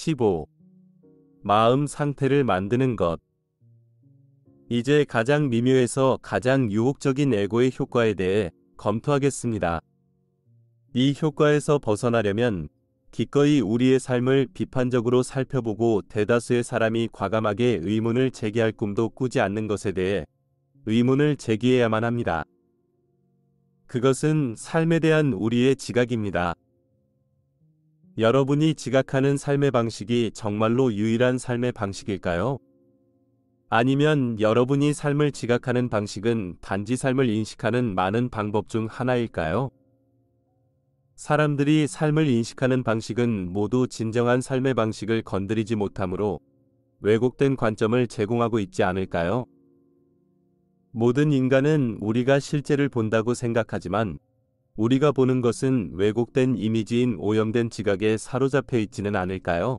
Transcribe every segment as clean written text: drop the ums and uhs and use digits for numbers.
15. 마음 상태를 만드는 것. 이제 가장 미묘해서 가장 유혹적인 에고의 효과에 대해 검토하겠습니다. 이 효과에서 벗어나려면 기꺼이 우리의 삶을 비판적으로 살펴보고 대다수의 사람이 과감하게 의문을 제기할 꿈도 꾸지 않는 것에 대해 의문을 제기해야만 합니다. 그것은 삶에 대한 우리의 지각입니다. 여러분이 지각하는 삶의 방식이 정말로 유일한 삶의 방식일까요? 아니면 여러분이 삶을 지각하는 방식은 단지 삶을 인식하는 많은 방법 중 하나일까요? 사람들이 삶을 인식하는 방식은 모두 진정한 삶의 방식을 건드리지 못하므로 왜곡된 관점을 제공하고 있지 않을까요? 모든 인간은 우리가 실제를 본다고 생각하지만 우리가 보는 것은 왜곡된 이미지인 오염된 지각에 사로잡혀 있지는 않을까요?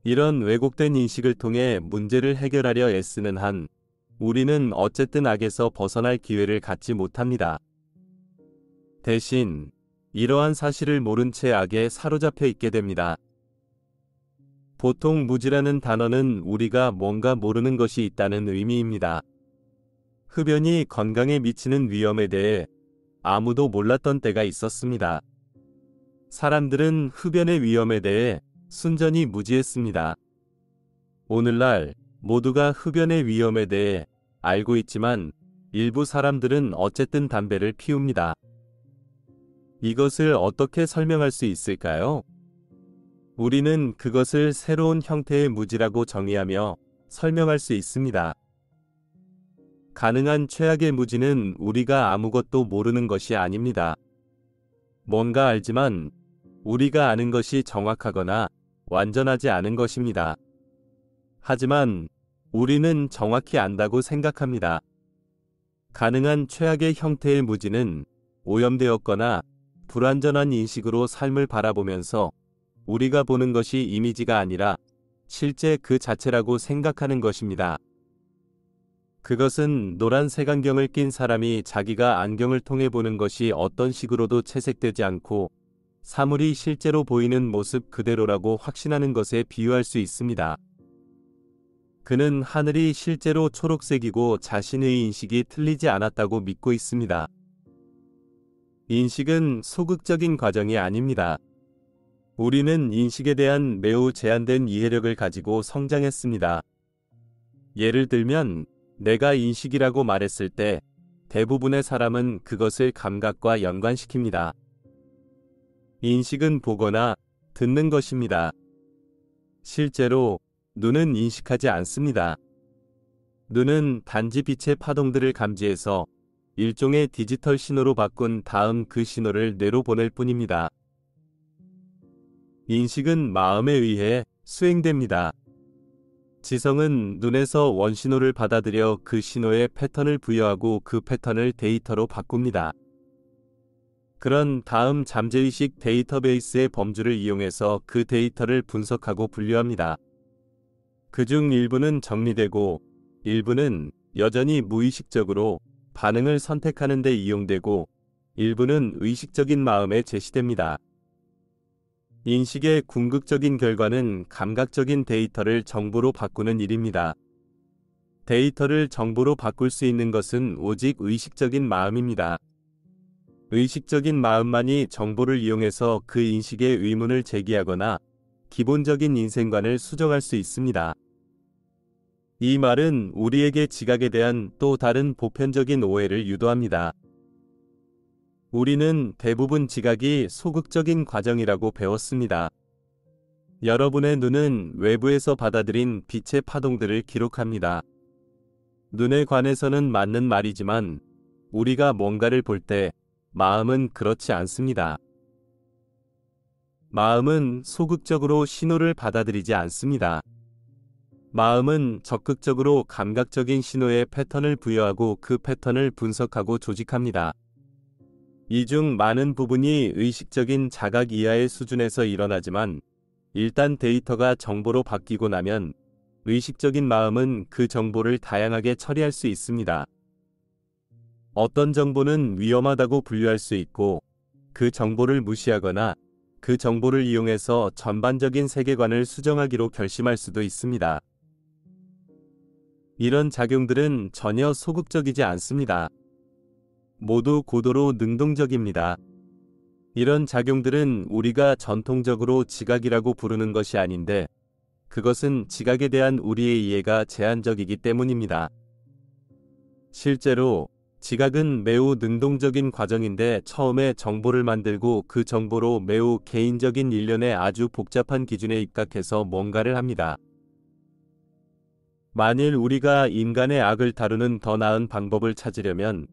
이런 왜곡된 인식을 통해 문제를 해결하려 애쓰는 한 우리는 어쨌든 악에서 벗어날 기회를 갖지 못합니다. 대신 이러한 사실을 모른 채 악에 사로잡혀 있게 됩니다. 보통 무지라는 단어는 우리가 뭔가 모르는 것이 있다는 의미입니다. 흡연이 건강에 미치는 위험에 대해 아무도 몰랐던 때가 있었습니다. 사람들은 흡연의 위험에 대해 순전히 무지했습니다. 오늘날 모두가 흡연의 위험에 대해 알고 있지만 일부 사람들은 어쨌든 담배를 피웁니다. 이것을 어떻게 설명할 수 있을까요? 우리는 그것을 새로운 형태의 무지라고 정의하며 설명할 수 있습니다. 가능한 최악의 무지는 우리가 아무것도 모르는 것이 아닙니다. 뭔가 알지만 우리가 아는 것이 정확하거나 완전하지 않은 것입니다. 하지만 우리는 정확히 안다고 생각합니다. 가능한 최악의 형태의 무지는 오염되었거나 불완전한 인식으로 삶을 바라보면서 우리가 보는 것이 이미지가 아니라 실제 그 자체라고 생각하는 것입니다. 그것은 노란 색안경을 낀 사람이 자기가 안경을 통해 보는 것이 어떤 식으로도 채색되지 않고 사물이 실제로 보이는 모습 그대로라고 확신하는 것에 비유할 수 있습니다. 그는 하늘이 실제로 초록색이고 자신의 인식이 틀리지 않았다고 믿고 있습니다. 인식은 소극적인 과정이 아닙니다. 우리는 인식에 대한 매우 제한된 이해력을 가지고 성장했습니다. 예를 들면 내가 인식이라고 말했을 때 대부분의 사람은 그것을 감각과 연관시킵니다. 인식은 보거나 듣는 것입니다. 실제로 눈은 인식하지 않습니다. 눈은 단지 빛의 파동들을 감지해서 일종의 디지털 신호로 바꾼 다음 그 신호를 뇌로 보낼 뿐입니다. 인식은 마음에 의해 수행됩니다. 지성은 눈에서 원신호를 받아들여 그 신호에 패턴을 부여하고 그 패턴을 데이터로 바꿉니다. 그런 다음 잠재의식 데이터베이스의 범주를 이용해서 그 데이터를 분석하고 분류합니다. 그중 일부는 정리되고 일부는 여전히 무의식적으로 반응을 선택하는 데 이용되고 일부는 의식적인 마음에 제시됩니다. 인식의 궁극적인 결과는 감각적인 데이터를 정보로 바꾸는 일입니다. 데이터를 정보로 바꿀 수 있는 것은 오직 의식적인 마음입니다. 의식적인 마음만이 정보를 이용해서 그 인식에 의문을 제기하거나 기본적인 인생관을 수정할 수 있습니다. 이 말은 우리에게 지각에 대한 또 다른 보편적인 오해를 유도합니다. 우리는 대부분 지각이 소극적인 과정이라고 배웠습니다. 여러분의 눈은 외부에서 받아들인 빛의 파동들을 기록합니다. 눈에 관해서는 맞는 말이지만 우리가 뭔가를 볼 때 마음은 그렇지 않습니다. 마음은 소극적으로 신호를 받아들이지 않습니다. 마음은 적극적으로 감각적인 신호에 패턴을 부여하고 그 패턴을 분석하고 조직합니다. 이 중 많은 부분이 의식적인 자각 이하의 수준에서 일어나지만 일단 데이터가 정보로 바뀌고 나면 의식적인 마음은 그 정보를 다양하게 처리할 수 있습니다. 어떤 정보는 위험하다고 분류할 수 있고 그 정보를 무시하거나 그 정보를 이용해서 전반적인 세계관을 수정하기로 결심할 수도 있습니다. 이런 작용들은 전혀 소극적이지 않습니다. 모두 고도로 능동적입니다. 이런 작용들은 우리가 전통적으로 지각이라고 부르는 것이 아닌데, 그것은 지각에 대한 우리의 이해가 제한적이기 때문입니다. 실제로 지각은 매우 능동적인 과정인데, 처음에 정보를 만들고 그 정보로 매우 개인적인 일련의 아주 복잡한 기준에 입각해서 뭔가를 합니다. 만일 우리가 인간의 악을 다루는 더 나은 방법을 찾으려면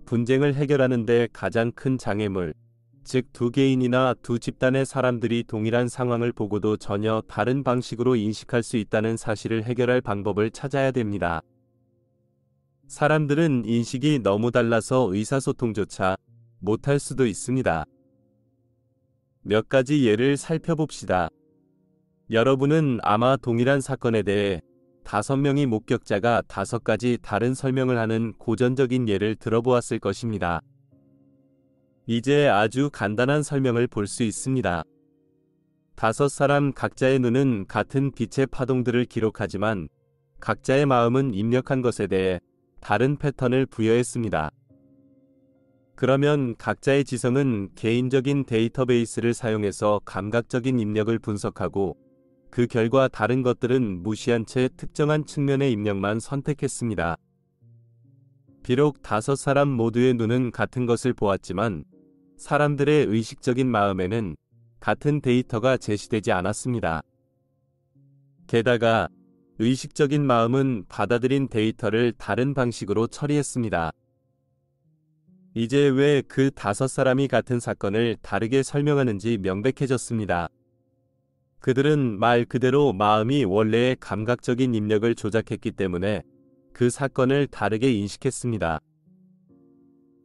분쟁을 해결하는 데 가장 큰 장애물, 즉 두 개인이나 두 집단의 사람들이 동일한 상황을 보고도 전혀 다른 방식으로 인식할 수 있다는 사실을 해결할 방법을 찾아야 됩니다. 사람들은 인식이 너무 달라서 의사소통조차 못할 수도 있습니다. 몇 가지 예를 살펴봅시다. 여러분은 아마 동일한 사건에 대해 5명의 목격자가 5가지 다른 설명을 하는 고전적인 예를 들어보았을 것입니다. 이제 아주 간단한 설명을 볼 수 있습니다. 5사람 각자의 눈은 같은 빛의 파동들을 기록하지만 각자의 마음은 입력한 것에 대해 다른 패턴을 부여했습니다. 그러면 각자의 지성은 개인적인 데이터베이스를 사용해서 감각적인 입력을 분석하고 그 결과 다른 것들은 무시한 채 특정한 측면의 입력만 선택했습니다. 비록 5사람 모두의 눈은 같은 것을 보았지만 사람들의 의식적인 마음에는 같은 데이터가 제시되지 않았습니다. 게다가 의식적인 마음은 받아들인 데이터를 다른 방식으로 처리했습니다. 이제 왜 그 5사람이 같은 사건을 다르게 설명하는지 명백해졌습니다. 그들은 말 그대로 마음이 원래의 감각적인 입력을 조작했기 때문에 그 사건을 다르게 인식했습니다.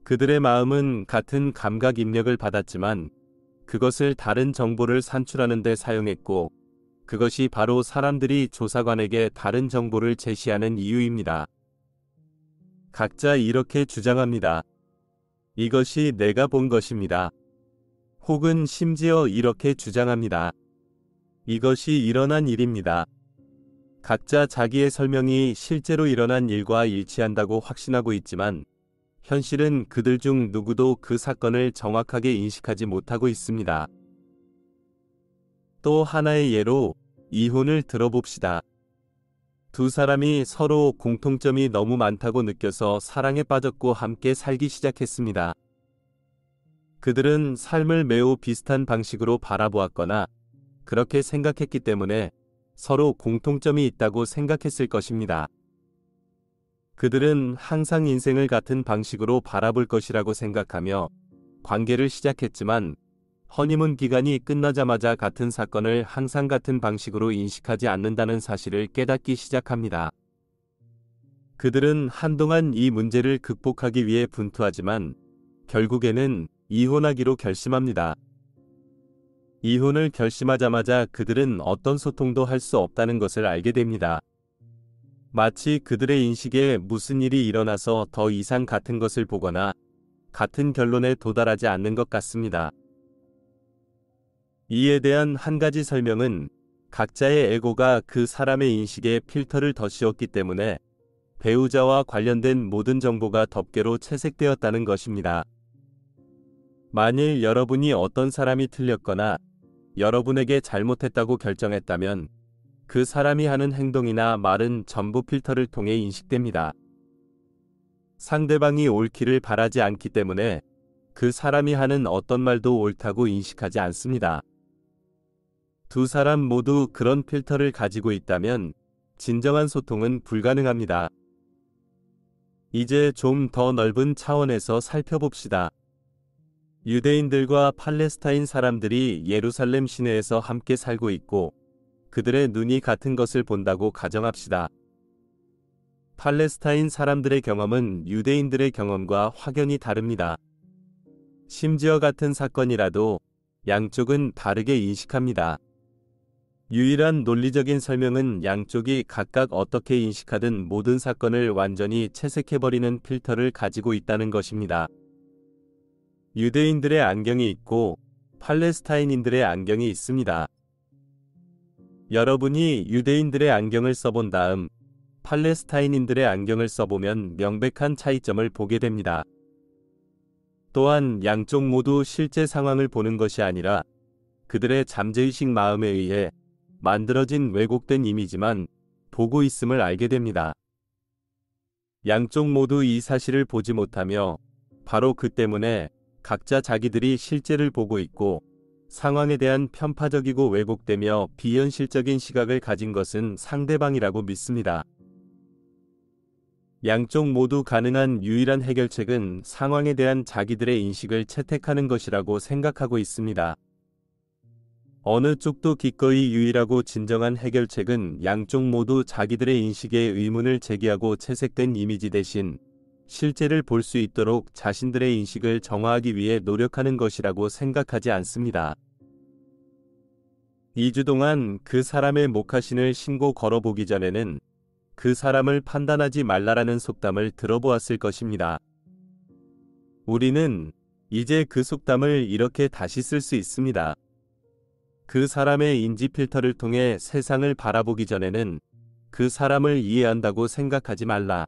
그들의 마음은 같은 감각 입력을 받았지만 그것을 다른 정보를 산출하는 데 사용했고, 그것이 바로 사람들이 조사관에게 다른 정보를 제시하는 이유입니다. 각자 이렇게 주장합니다. 이것이 내가 본 것입니다. 혹은 심지어 이렇게 주장합니다. 이것이 일어난 일입니다. 각자 자기의 설명이 실제로 일어난 일과 일치한다고 확신하고 있지만 현실은 그들 중 누구도 그 사건을 정확하게 인식하지 못하고 있습니다. 또 하나의 예로 이혼을 들어봅시다. 2사람이 서로 공통점이 너무 많다고 느껴서 사랑에 빠졌고 함께 살기 시작했습니다. 그들은 삶을 매우 비슷한 방식으로 바라보았거나 그렇게 생각했기 때문에 서로 공통점이 있다고 생각했을 것입니다. 그들은 항상 인생을 같은 방식으로 바라볼 것이라고 생각하며 관계를 시작했지만 허니문 기간이 끝나자마자 같은 사건을 항상 같은 방식으로 인식하지 않는다는 사실을 깨닫기 시작합니다. 그들은 한동안 이 문제를 극복하기 위해 분투하지만 결국에는 이혼하기로 결심합니다. 이혼을 결심하자마자 그들은 어떤 소통도 할 수 없다는 것을 알게 됩니다. 마치 그들의 인식에 무슨 일이 일어나서 더 이상 같은 것을 보거나 같은 결론에 도달하지 않는 것 같습니다. 이에 대한 한 가지 설명은 각자의 에고가 그 사람의 인식에 필터를 더 씌웠기 때문에 배우자와 관련된 모든 정보가 덮개로 채색되었다는 것입니다. 만일 여러분이 어떤 사람이 틀렸거나 여러분에게 잘못했다고 결정했다면 그 사람이 하는 행동이나 말은 전부 필터를 통해 인식됩니다. 상대방이 옳기를 바라지 않기 때문에 그 사람이 하는 어떤 말도 옳다고 인식하지 않습니다. 2사람 모두 그런 필터를 가지고 있다면 진정한 소통은 불가능합니다. 이제 좀 더 넓은 차원에서 살펴봅시다. 유대인들과 팔레스타인 사람들이 예루살렘 시내에서 함께 살고 있고 그들의 눈이 같은 것을 본다고 가정합시다. 팔레스타인 사람들의 경험은 유대인들의 경험과 확연히 다릅니다. 심지어 같은 사건이라도 양쪽은 다르게 인식합니다. 유일한 논리적인 설명은 양쪽이 각각 어떻게 인식하든 모든 사건을 완전히 채색해버리는 필터를 가지고 있다는 것입니다. 유대인들의 안경이 있고 팔레스타인인들의 안경이 있습니다. 여러분이 유대인들의 안경을 써본 다음 팔레스타인인들의 안경을 써보면 명백한 차이점을 보게 됩니다. 또한 양쪽 모두 실제 상황을 보는 것이 아니라 그들의 잠재의식 마음에 의해 만들어진 왜곡된 이미지만 보고 있음을 알게 됩니다. 양쪽 모두 이 사실을 보지 못하며 바로 그 때문에 각자 자기들이 실제를 보고 있고 상황에 대한 편파적이고 왜곡되며 비현실적인 시각을 가진 것은 상대방이라고 믿습니다. 양쪽 모두 가능한 유일한 해결책은 상황에 대한 자기들의 인식을 채택하는 것이라고 생각하고 있습니다. 어느 쪽도 기꺼이 유일하고 진정한 해결책은 양쪽 모두 자기들의 인식에 의문을 제기하고 채색된 이미지 대신 실제를 볼 수 있도록 자신들의 인식을 정화하기 위해 노력하는 것이라고 생각하지 않습니다. 2주 동안 그 사람의 목화신을 신고 걸어보기 전에는 그 사람을 판단하지 말라라는 속담을 들어보았을 것입니다. 우리는 이제 그 속담을 이렇게 다시 쓸 수 있습니다. 그 사람의 인지 필터를 통해 세상을 바라보기 전에는 그 사람을 이해한다고 생각하지 말라.